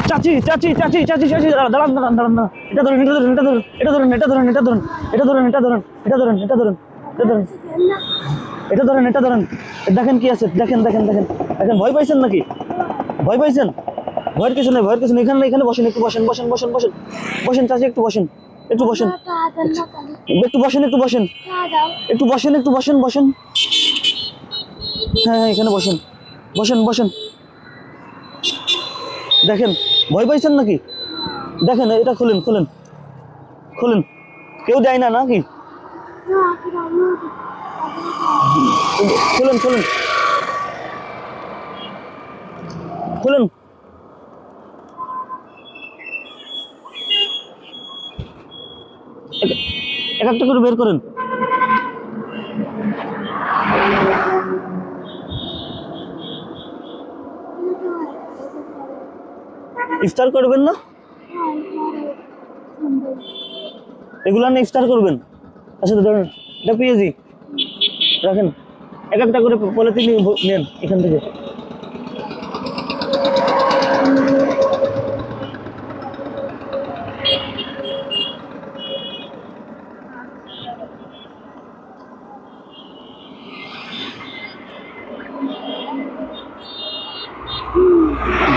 চাচি চাচি চাচি চাচি চাচি দাঁড়ান দাঁড়ান দাঁড়ান দাঁড়ান। এটা ধরুন এটা ধরুন এটা ধরুন এটা ধরুন এটা ধরুন এটা ধরুন এটা ধরুন এটা ধরুন এটা ধরুন এটা ধরুন এটা ধরুন এটা ধরুন। দেখেন কি আছে, দেখেন দেখেন দেখেন দেখেন। ভয় পাইছেন নাকি? ভয় পাইছেন? ভয়ের কিছু নেই, ভয়ের কিছু নেই। এখানে এখানে বসেন, একটু বসেন বসেন বসেন বসেন বসেন চাচি, একটু বসেন একটু বসেন একটু বসেন একটু বসেন একটু বসেন একটু বসেন বসেন। হ্যাঁ হ্যাঁ এখানে বসেন বসেন বসেন। দেখেন ভয় পাইছেন নাকি? দেখেন এটা খুলেন খুলেন খুলেন। কেউ দেয় না নাকি? খুলেন খুলেন খুলেন। এক একটা করে বের করেন। ইফতার করবেন না? এগুলো না ইফতার করবেন? আচ্ছা ধরুন এটা পেঁয়াজি রাখেন। এক একটা করে পলিথিন নেন এখান থেকে।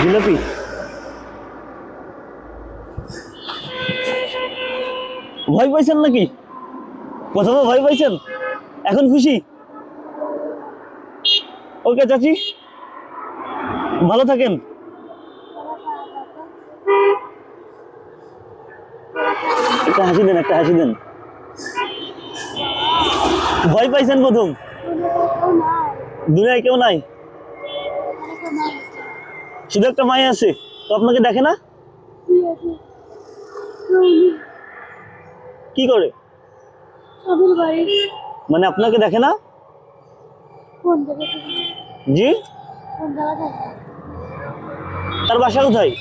জিলাপি ভয় পাইছেন নাকি? প্রথমে ভয় পাইছেন, এখন খুশি? ওকে চাচি, ভালো থাকেন। একটা হাসি দেন, একটা হাসি দেন। ভয় পাইছেন প্রথম? দুনিয়ায় কেউ নাই, শুধু একটা মাই আছে। তো আপনাকে দেখে না? কি করে মানে আপনাকে দেখে না? জি, তার বাসা কোথায়?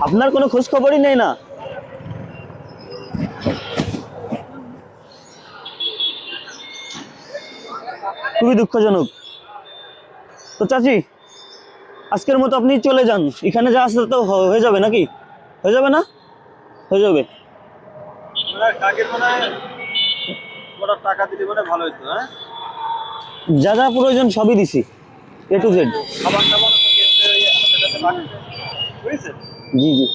আপনার কোনো খোঁজ খবরই নেই না? খুবই দুঃখজনক। তো চাচি আজকের মতো আপনি চলে যান, এখানে যা আসতে তো হয়ে যাবে নাকি? হয়ে যাবে না? হয়ে যাবে। টাকা দিলে মানে ভালো হতো। হ্যাঁ, যা যা প্রয়োজন সবই দিছি, এ টু জেড। জি জি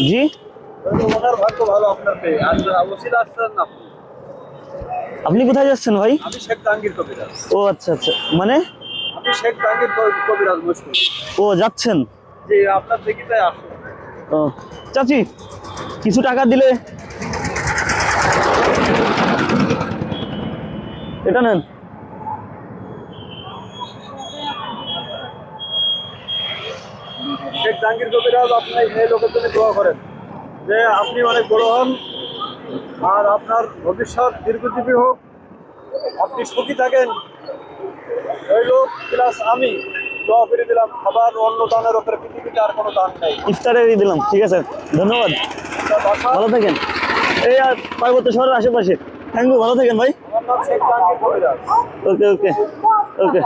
জি। আপনি কোথায় যাচ্ছেন ভাই? আমি শেখ জাহাঙ্গীর কবিরাজ। ও আচ্ছা আচ্ছা, মানে আমি শেখ জাহাঙ্গীর কবিরাজ মুশকিল। ও যাচ্ছেন? জি, আপনার দেখিতে আসুন। ও চাচি কিছু টাকা দিলে। এটা নেন। শেখ জাহাঙ্গীর কবিরাজ আপনি এই লোকের জন্য দোয়া করেন যে আপনি অনেক বড় হন আর আপনার ভবিষ্যৎ দীর্ঘজীবী হোক, আপনি সুখী থাকেন। ওই লোক প্লাস আমি দোয়া করে দিলাম। খাবার অন্য দানের ওপরে পৃথিবীতে আর কোনো দান নেই। ইফতারেরই দিলাম, ঠিক আছে ধন্যবাদ। ভালো থাকেন। এই আর পার্বত্য শহরের আশেপাশে। থ্যাংক ইউ, ভালো থাকেন ভাই। আমার নাম শেখ জাহাঙ্গীর কবিরাজ। ওকে ওকে ওকে।